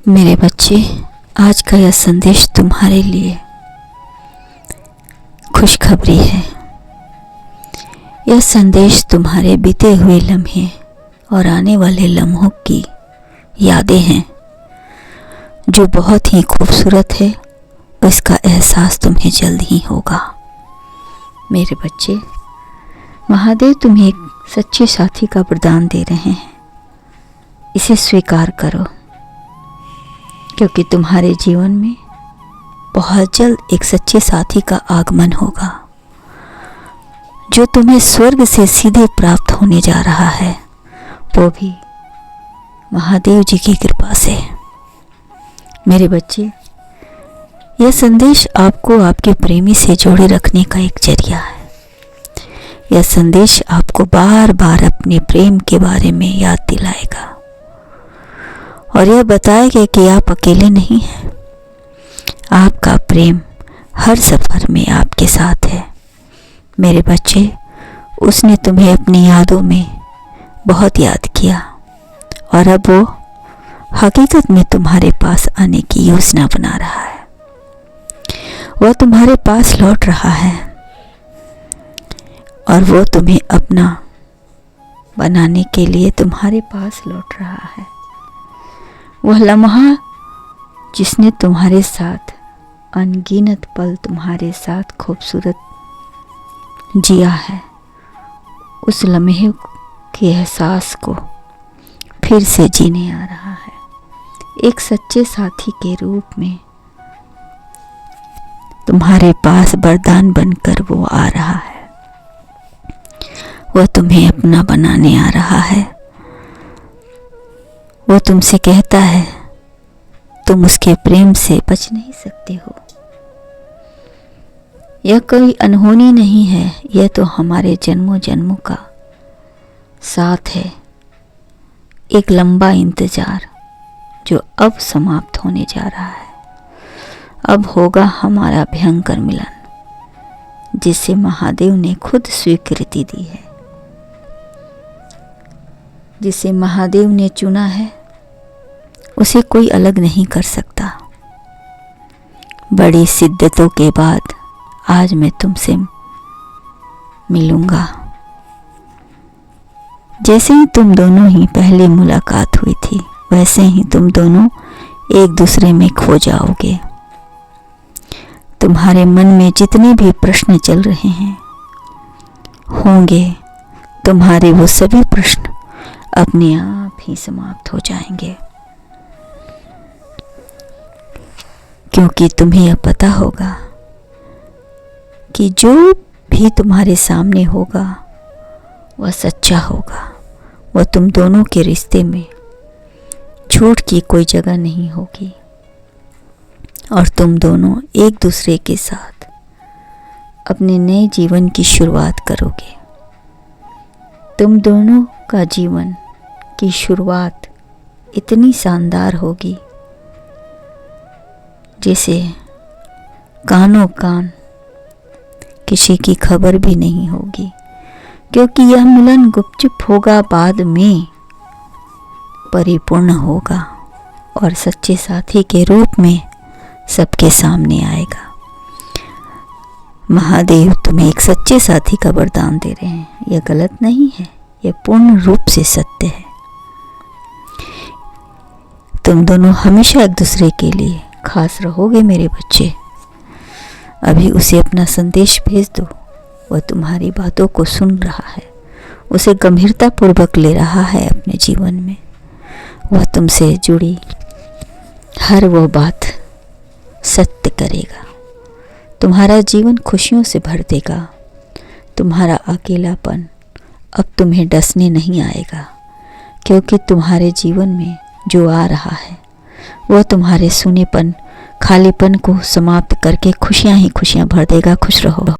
मेरे बच्चे, आज का यह संदेश तुम्हारे लिए खुशखबरी है। यह संदेश तुम्हारे बीते हुए लम्हे और आने वाले लम्हों की यादें हैं जो बहुत ही खूबसूरत है। इसका एहसास तुम्हें जल्द ही होगा। मेरे बच्चे, महादेव तुम्हें एक सच्चे साथी का वरदान दे रहे हैं। इसे स्वीकार करो, क्योंकि तुम्हारे जीवन में बहुत जल्द एक सच्चे साथी का आगमन होगा जो तुम्हें स्वर्ग से सीधे प्राप्त होने जा रहा है, वो भी महादेव जी की कृपा से। मेरे बच्चे, यह संदेश आपको आपके प्रेमी से जोड़े रखने का एक जरिया है। यह संदेश आपको बार बार अपने प्रेम के बारे में याद दिलाएगा और यह बताएगा कि आप अकेले नहीं हैं। आपका प्रेम हर सफर में आपके साथ है। मेरे बच्चे, उसने तुम्हें अपनी यादों में बहुत याद किया और अब वो हकीकत में तुम्हारे पास आने की योजना बना रहा है। वह तुम्हारे पास लौट रहा है और वो तुम्हें अपना बनाने के लिए तुम्हारे पास लौट रहा है। वह लम्हा जिसने तुम्हारे साथ अनगिनत पल तुम्हारे साथ खूबसूरत जिया है, उस लम्हे के एहसास को फिर से जीने आ रहा है। एक सच्चे साथी के रूप में तुम्हारे पास वरदान बनकर वो आ रहा है। वह तुम्हें अपना बनाने आ रहा है। वो तुमसे कहता है, तुम उसके प्रेम से बच नहीं सकते हो। यह कोई अनहोनी नहीं है, यह तो हमारे जन्मों जन्मों का साथ है। एक लंबा इंतजार जो अब समाप्त होने जा रहा है। अब होगा हमारा भयंकर मिलन, जिसे महादेव ने खुद स्वीकृति दी है। जिसे महादेव ने चुना है, उसे कोई अलग नहीं कर सकता। बड़ी शिद्दतों के बाद आज मैं तुमसे मिलूंगा। जैसे ही तुम दोनों ही पहली मुलाकात हुई थी, वैसे ही तुम दोनों एक दूसरे में खो जाओगे। तुम्हारे मन में जितने भी प्रश्न चल रहे हैं होंगे, तुम्हारे वो सभी प्रश्न अपने आप ही समाप्त हो जाएंगे, क्योंकि तुम्हें यह पता होगा कि जो भी तुम्हारे सामने होगा वह सच्चा होगा। वह तुम दोनों के रिश्ते में झूठ की कोई जगह नहीं होगी और तुम दोनों एक दूसरे के साथ अपने नए जीवन की शुरुआत करोगे। तुम दोनों का जीवन की शुरुआत इतनी शानदार होगी जैसे कानों कान किसी की खबर भी नहीं होगी, क्योंकि यह मिलन गुपचुप होगा, बाद में परिपूर्ण होगा और सच्चे साथी के रूप में सबके सामने आएगा। महादेव तुम्हें एक सच्चे साथी का वरदान दे रहे हैं। यह गलत नहीं है, यह पूर्ण रूप से सत्य है। तुम दोनों हमेशा एक दूसरे के लिए खास रहोगे। मेरे बच्चे, अभी उसे अपना संदेश भेज दो। वह तुम्हारी बातों को सुन रहा है, उसे गंभीरता पूर्वक ले रहा है अपने जीवन में। वह तुमसे जुड़ी हर वो बात सत्य करेगा। तुम्हारा जीवन खुशियों से भर देगा। तुम्हारा अकेलापन अब तुम्हें डसने नहीं आएगा, क्योंकि तुम्हारे जीवन में जो आ रहा है वह तुम्हारे सूनेपन, खालीपन को समाप्त करके खुशियां ही खुशियां भर देगा। खुश रहो।